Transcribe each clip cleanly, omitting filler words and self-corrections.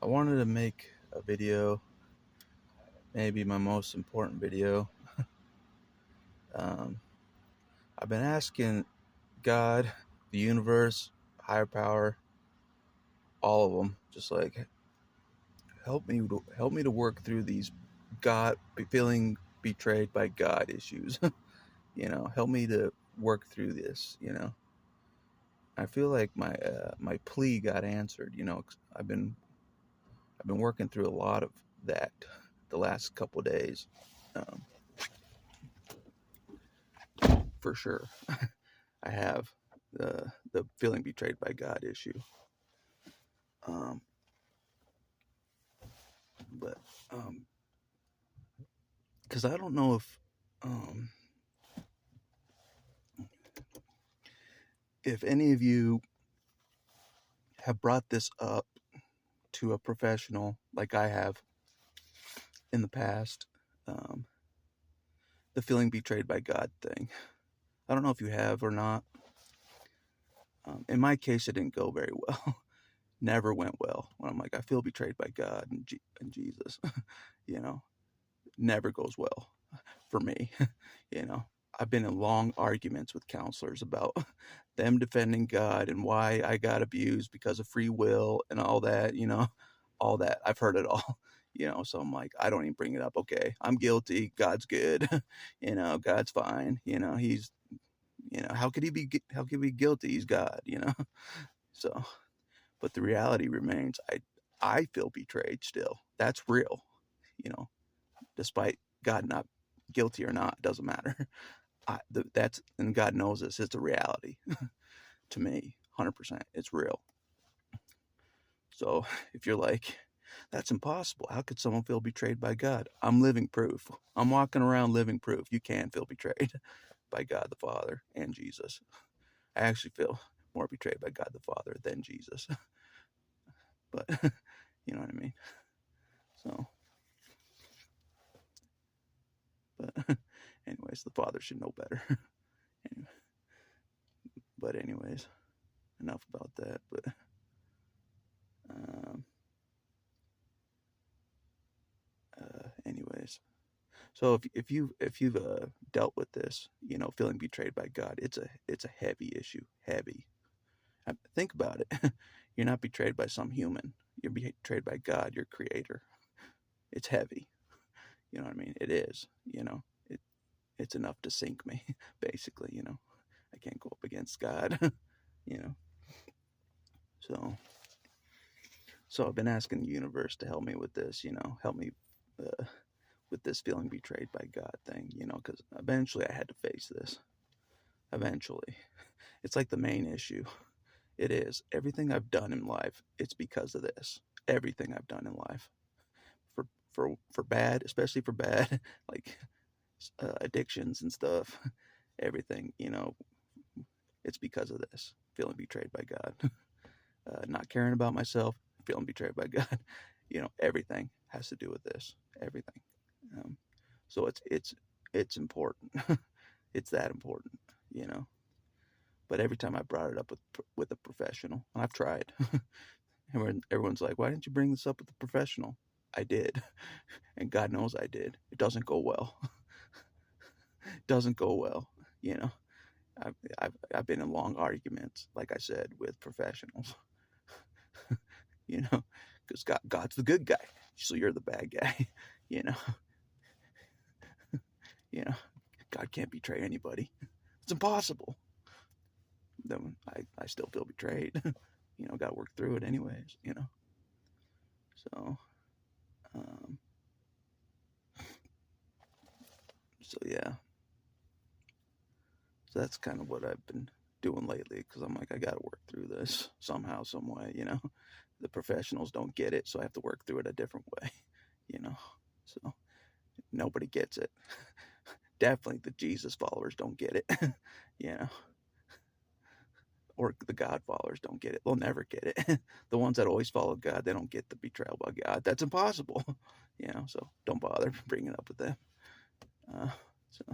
I wanted to make a video, maybe my most important video. Um, I've been asking God, the universe, higher power, all of them, just like help me to work through these God feeling betrayed by God issues. Help me to work through this. I feel like my plea got answered. 'Cause I've been working through a lot of that the last couple days. Um, for sure. I have the feeling betrayed by God issue. Um, but because I don't know um, if any of you have brought this up to a professional like I have in the past, um, the feeling betrayed by God thing. I don't know if you have or not. In my case, it didn't go very well. Never went well. When I'm like, I feel betrayed by God and Jesus, you know, never goes well for me. you know, I've been in long arguments with counselors about them defending God and why I got abused because of free will and all that, all that. I've heard it all, so I'm like, I don't even bring it up. Okay, I'm guilty. God's good. God's fine. How could he be guilty? He's God, So, but the reality remains, I feel betrayed still. That's real, you know, despite God not guilty or not, it doesn't matter. That's, and God knows this. It's a reality to me, 100%. It's real. So if you're like, that's impossible. How could someone feel betrayed by God? I'm living proof. I'm walking around living proof. You can feel betrayed by God the Father and Jesus. I actually feel more betrayed by God the Father than Jesus. But you know what I mean? So, but anyways, the Father should know better. But anyways, enough about that. But um, anyways, so if you've dealt with this, feeling betrayed by God, it's a heavy issue. Heavy. Think about it. You're not betrayed by some human. You're betrayed by God, your Creator. It's heavy. You know what I mean? It is. It's enough to sink me. Basically, I can't go up against God. you know. So so I've been asking the universe to help me with this. Help me uh, with this feeling betrayed by God thing. Because eventually I had to face this. Eventually, it's like the main issue. It is. Everything I've done in life, it's because of this. Everything I've done in life, for bad, especially for bad, like addictions and stuff. Everything, it's because of this. Feeling betrayed by God, not caring about myself, feeling betrayed by God. Everything has to do with this. Everything. Um, so it's important. It's that important. You know. But every time I brought it up with a professional, and I've tried, everyone's like, "Why didn't you bring this up with a professional?" I did, and God knows I did. It doesn't go well. It doesn't go well. You know, I've been in long arguments, like I said, with professionals. Because God's the good guy, so you're the bad guy. You know, you know, God can't betray anybody. It's impossible. Then I still feel betrayed. Got to work through it anyways. So um, so yeah, so that's kind of what I've been doing lately because I'm like, I got to work through this somehow, some way. The professionals don't get it, so I have to work through it a different way. You know, so nobody gets it. Definitely the Jesus followers don't get it. you know, or the God followers don't get it. They'll never get it. The ones that always follow God, they don't get the betrayal by God. That's impossible. So don't bother bringing it up with them. Uh, so,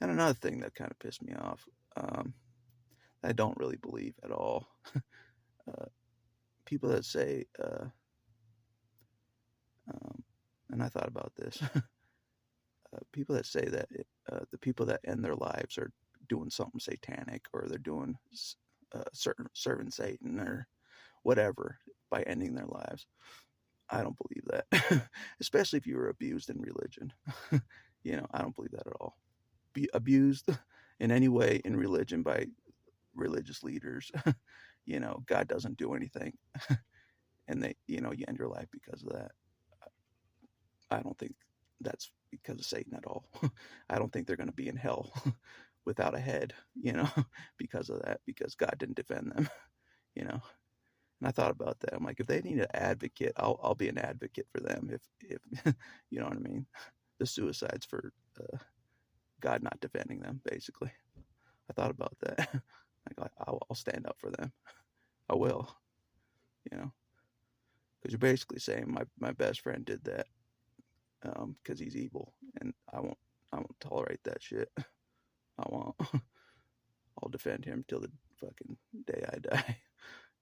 and another thing that kind of pissed me off, I don't really believe at all. Uh, people that say, and I thought about this, people that say that the people that end their lives are doing something satanic, or they're doing serving Satan or whatever by ending their lives. I don't believe that, especially if you were abused in religion. I don't believe that at all. Be abused in any way in religion by religious leaders. God doesn't do anything, and you end your life because of that. I don't think that's because of Satan at all. I don't think they're going to be in hell without a head, because of that, because God didn't defend them, And I thought about that. I'm like, if they need an advocate, I'll be an advocate for them. If you know what I mean, the suicides for God not defending them, basically. I thought about that. Like, I'll stand up for them. I will, because you're basically saying my best friend did that because he's evil, and I won't tolerate that shit. I won't. I'll defend him till the fucking day I die.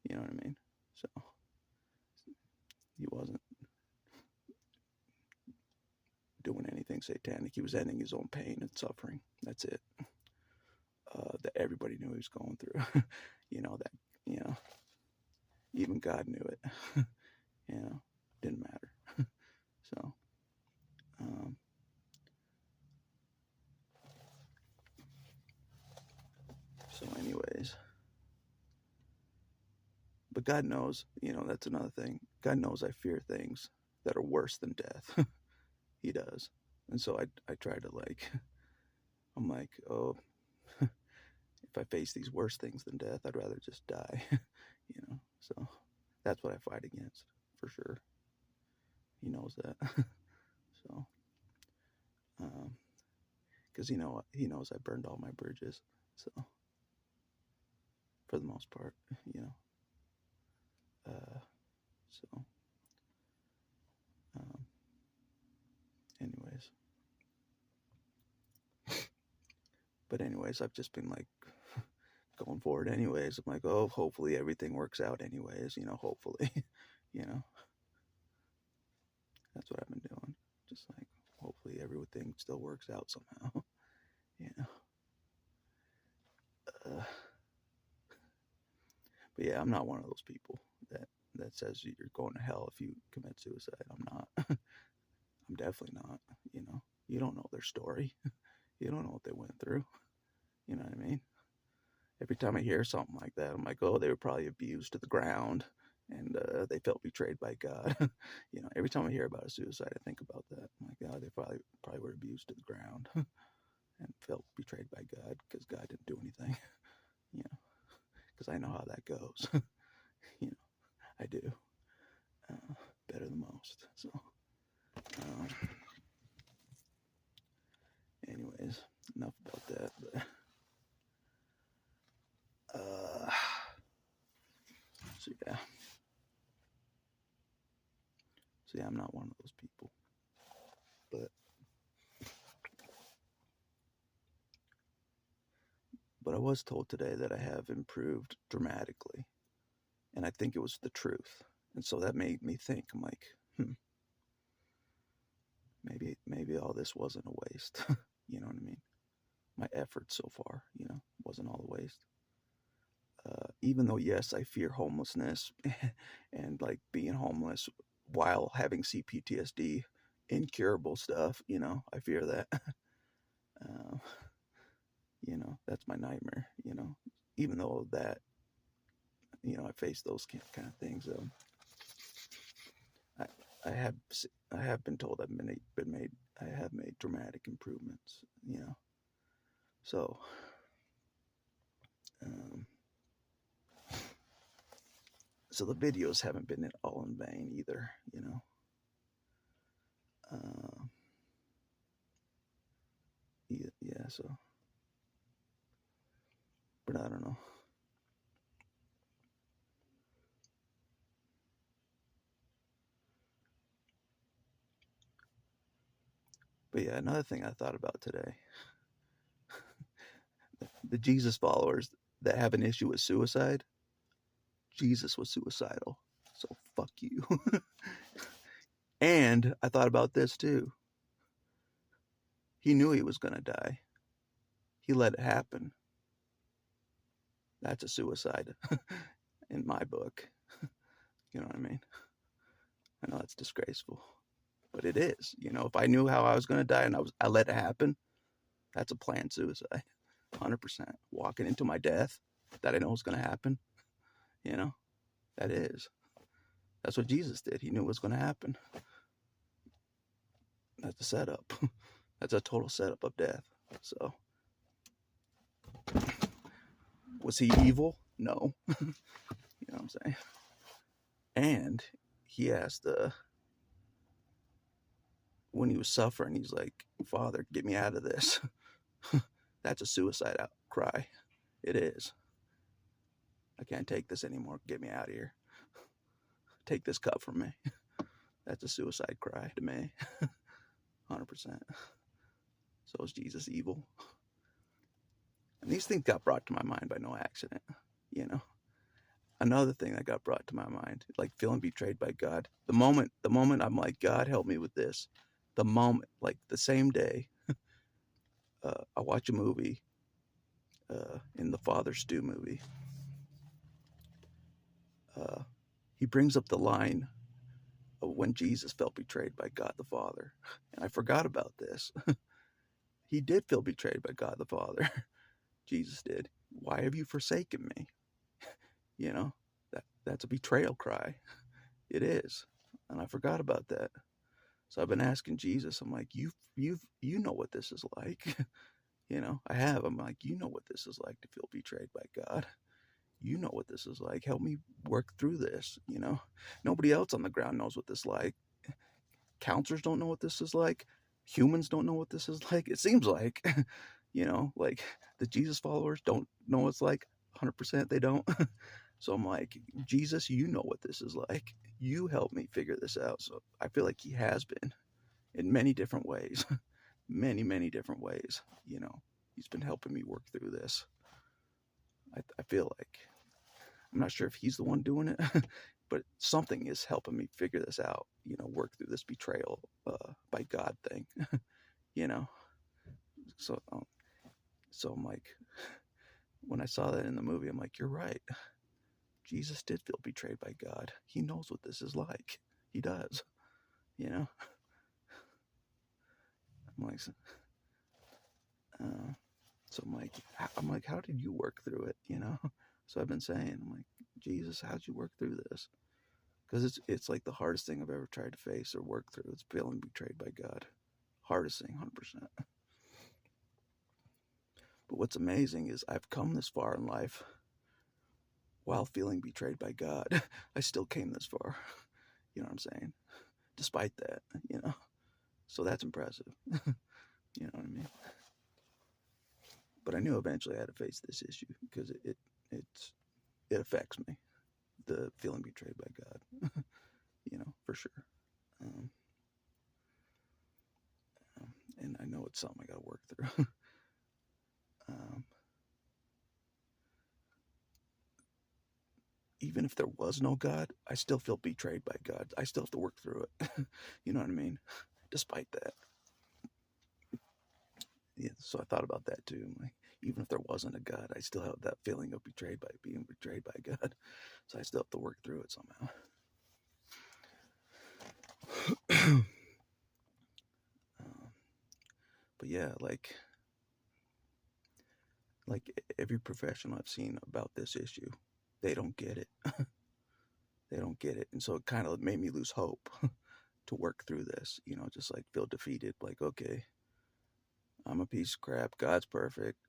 You know what I mean? So he wasn't doing anything satanic. He was ending his own pain and suffering. That's it. That everybody knew he was going through. Even God knew it. Didn't matter. So, anyways, but God knows, that's another thing. God knows I fear things that are worse than death. He does. And so I try to I'm like, oh, if I face these worse things than death, I'd rather just die. So that's what I fight against, for sure. He knows that. So, because he knows I burned all my bridges. So, for the most part, so, anyways. But anyways, I've just been going forward anyways. I'm like, oh, hopefully everything works out anyways, hopefully, That's what I've been doing. Just hopefully everything still works out somehow, But yeah, I'm not one of those people that says you're going to hell if you commit suicide. I'm not. I'm definitely not. You don't know their story. You don't know what they went through. You know what I mean? Every time I hear something like that, I'm like, oh, they were probably abused to the ground, and they felt betrayed by God. Every time I hear about a suicide, I think about that. I'm like, oh, they probably were abused to the ground and felt betrayed by God because God didn't do anything. Because I know how that goes. I do. Better than most. So, anyways, enough about that. But, so yeah, I'm not one of those people. But I was told today that I have improved dramatically, and I think it was the truth. And so that made me think. I'm like, maybe all this wasn't a waste. You know what I mean? My effort so far, wasn't all a waste. Even though, yes, I fear homelessness and being homeless while having CPTSD, incurable stuff, I fear that. That's my nightmare, even though that, I face those kind of things. I have been told I have made dramatic improvements, so, so the videos haven't been all in vain either, yeah, so, but I don't know. But yeah, another thing I thought about today, the Jesus followers that have an issue with suicide, Jesus was suicidal. So fuck you. And I thought about this too. He knew he was going to die. He let it happen. That's a suicide in my book. You know what I mean? I know that's disgraceful, but it is. You know, if I knew how I was going to die and I let it happen, that's a planned suicide. 100%. Walking into my death that I know is going to happen, you know, that is. That's what Jesus did. He knew it was going to happen. That's a setup. That's a total setup of death. So, was he evil? No. You know what I'm saying? And he asked, when he was suffering, he's like, Father, get me out of this. That's a suicide cry. It is. I can't take this anymore. Get me out of here. Take this cup from me. That's a suicide cry to me. 100%. So is Jesus evil? And these things got brought to my mind by no accident, you know. Another thing that got brought to my mind, like feeling betrayed by God. The moment I'm like, God, help me with this. The moment, like the same day, I watch a movie, in the Father Stew movie. He brings up the line of when Jesus felt betrayed by God the Father. And I forgot about this. He did feel betrayed by God the Father. Jesus did. Why have you forsaken me? You know, that's a betrayal cry. It is. And I forgot about that. So I've been asking Jesus, I'm like, you know what this is like. You know, I have. I'm like, you know what this is like to feel betrayed by God. You know what this is like. Help me work through this, you know. Nobody else on the ground knows what this is like. Counselors don't know what this is like. Humans don't know what this is like. It seems like, you know, like the Jesus followers don't know what it's like. 100% they don't. So I'm like, Jesus, you know what this is like. You help me figure this out. So I feel like he has been in many different ways. Many, many different ways. You know, he's been helping me work through this. I feel like, I'm not sure if he's the one doing it, but something is helping me figure this out, you know, work through this betrayal by God thing, you know. So, so I'm like, when I saw that in the movie, I'm like, you're right. Jesus did feel betrayed by God. He knows what this is like. He does, you know. I'm like, so I'm like, how did you work through it, you know? So I've been saying, I'm like, Jesus, how'd you work through this? Because it's like the hardest thing I've ever tried to face or work through. It's feeling betrayed by God. Hardest thing, 100%. But what's amazing is I've come this far in life while feeling betrayed by God. I still came this far. You know what I'm saying? Despite that, you know. So that's impressive. You know what I mean? But I knew eventually I had to face this issue because it affects me. The feeling betrayed by God. You know, for sure. And I know it's something I got to work through. Even if there was no God, I still feel betrayed by God. I still have to work through it. You know what I mean? Despite that. Yeah, so I thought about that too. Like, even if there wasn't a God, I still have that feeling of being betrayed by God. So I still have to work through it somehow. But yeah, like every professional I've seen about this issue, they don't get it. They don't get it. And so it kind of made me lose hope to work through this, you know, just like feel defeated. Like, okay, I'm a piece of crap. God's perfect.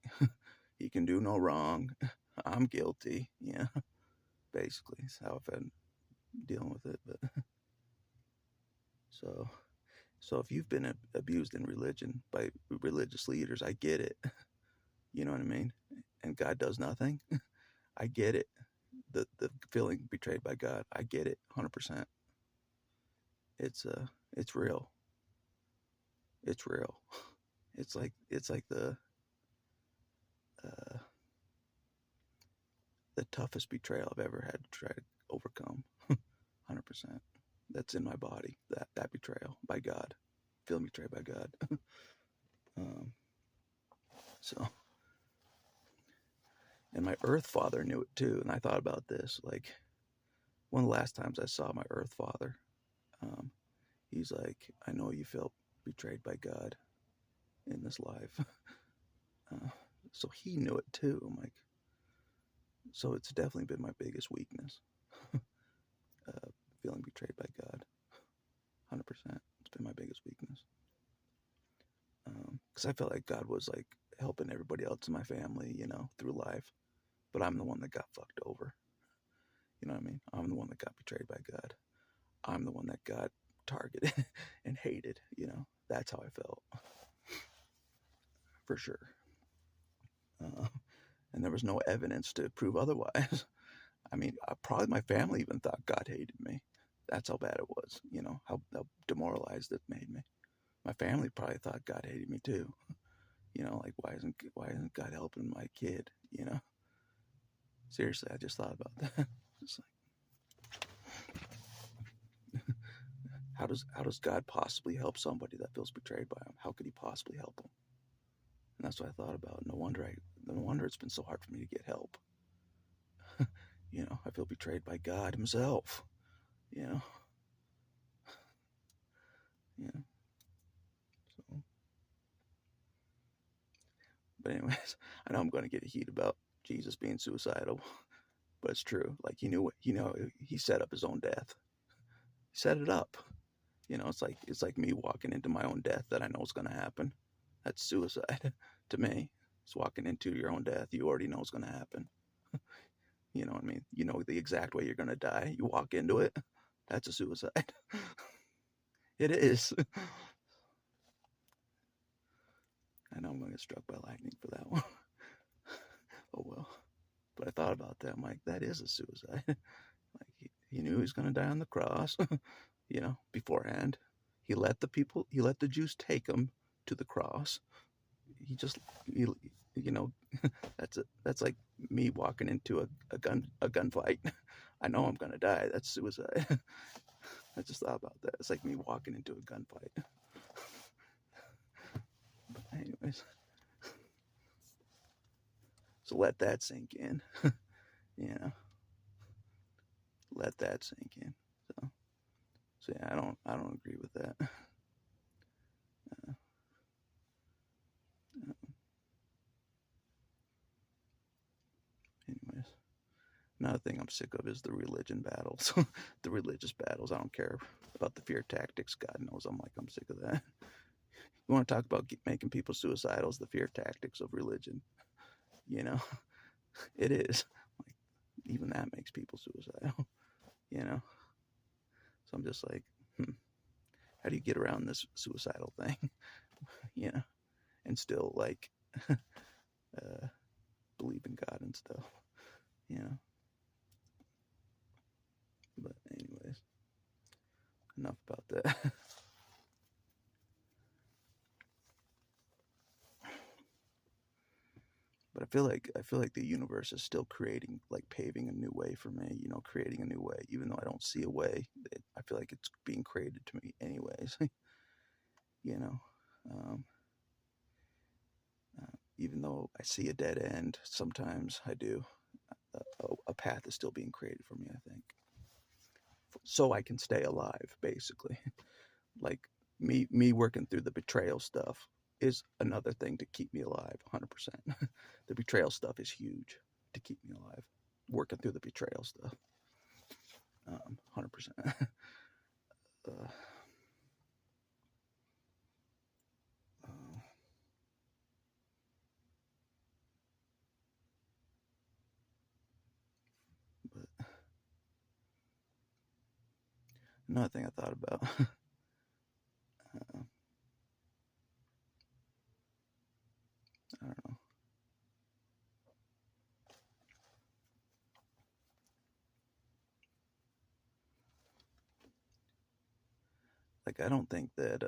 He can do no wrong. I'm guilty. Yeah, basically, that's how I've been dealing with it. But so if you've been abused in religion by religious leaders, I get it. You know what I mean? And God does nothing. I get it. The feeling betrayed by God, I get it 100%. It's real. It's real. It's like uh, the toughest betrayal I've ever had to try to overcome. 100%. That's in my body. That betrayal by God, feeling betrayed by God. um, so, and my earth father knew it too. And I thought about this, like one of the last times I saw my earth father, um, he's like, I know you felt betrayed by God in this life. So he knew it too. I'm like, so it's definitely been my biggest weakness, feeling betrayed by God. 100%. It's been my biggest weakness. Because I felt like God was like helping everybody else in my family, through life. But I'm the one that got fucked over. You know what I mean? I'm the one that got betrayed by God. I'm the one that got targeted and hated. That's how I felt. For sure. And there was no evidence to prove otherwise. I mean, probably my family even thought God hated me. That's how bad it was. How demoralized it made me. My family probably thought God hated me too. Like why isn't God helping my kid? Seriously, I just thought about that. Just like, how does God possibly help somebody that feels betrayed by him? How could he possibly help them? And that's what I thought about. No wonder it's been so hard for me to get help. I feel betrayed by God himself. Yeah. So, but anyways, I know I'm going to get heat about Jesus being suicidal, but it's true. Like he knew he set up his own death. He set it up. It's like me walking into my own death that I know is going to happen. That's suicide to me. It's walking into your own death. You already know it's going to happen. You know what I mean? You know the exact way you're going to die. You walk into it. That's a suicide. It is. I know I'm going to get struck by lightning for that one. Oh well. But I thought about that. I'm like, that is a suicide. Like he knew he was going to die on the cross, beforehand. He let the Jews take him to the cross. That's like me walking into a gunfight. I know I'm going to die. That's suicide. I just thought about that. It's like me walking into a gunfight. But anyways, so let that sink in. Let that sink in. So yeah, I don't agree with that. Anyways, another thing I'm sick of is the religion battles, the religious battles. I don't care about the fear tactics. God knows I'm sick of that. You want to talk about making people suicidal? It's the fear tactics of religion. It is. Like even that makes people suicidal. So I'm just like, how do you get around this suicidal thing? And still like believe in God and stuff. But anyways, enough about that. But I feel like the universe is still creating, like paving a new way for me, creating a new way. Even though I don't see a way, I feel like it's being created to me anyways. um, even though I see a dead end, sometimes I do. A path is still being created for me, I think. So I can stay alive, basically. Like me working through the betrayal stuff is another thing to keep me alive. 100%. The betrayal stuff is huge to keep me alive. Working through the betrayal stuff. 100%. But another thing I thought about. I don't know. Like I don't think that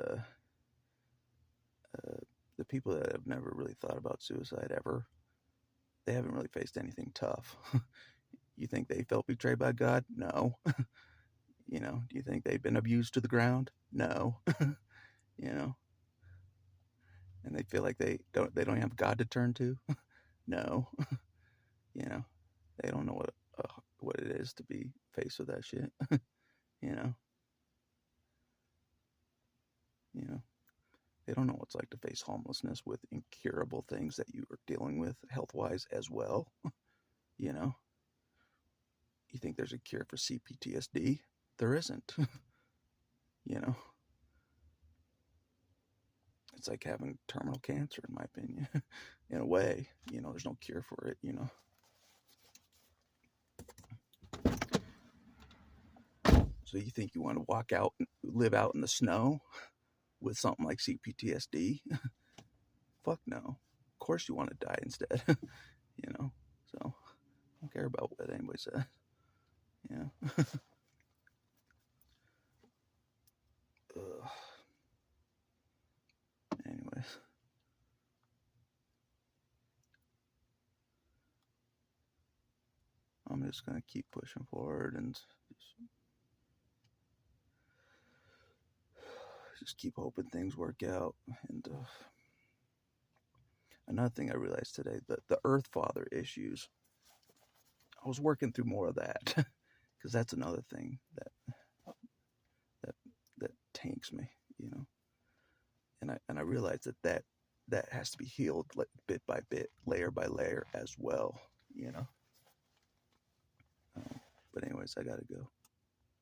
the people that have never really thought about suicide ever, they haven't really faced anything tough. You think they felt betrayed by God? No. Do you think they've been abused to the ground? No. you know, and they feel like they don't have God to turn to? No. you know, they don't know what it is to be faced with that shit. you know, you know, they don't know what it's like to face homelessness with incurable things that you are dealing with health wise as well. You know, you think there's a cure for CPTSD? There isn't. you know, it's like having terminal cancer, in my opinion. In a way, there's no cure for it. So you think you want to walk out and live out in the snow with something like CPTSD? Fuck no. Of course you want to die instead. So I don't care about what anybody says. Anyways. I'm just going to keep pushing forward and just keep hoping things work out. And another thing I realized today, the Earth Father issues, I was working through more of that because that's another thing that tanks me, and I realized that has to be healed like bit by bit, layer by layer as well. But anyways, I gotta go.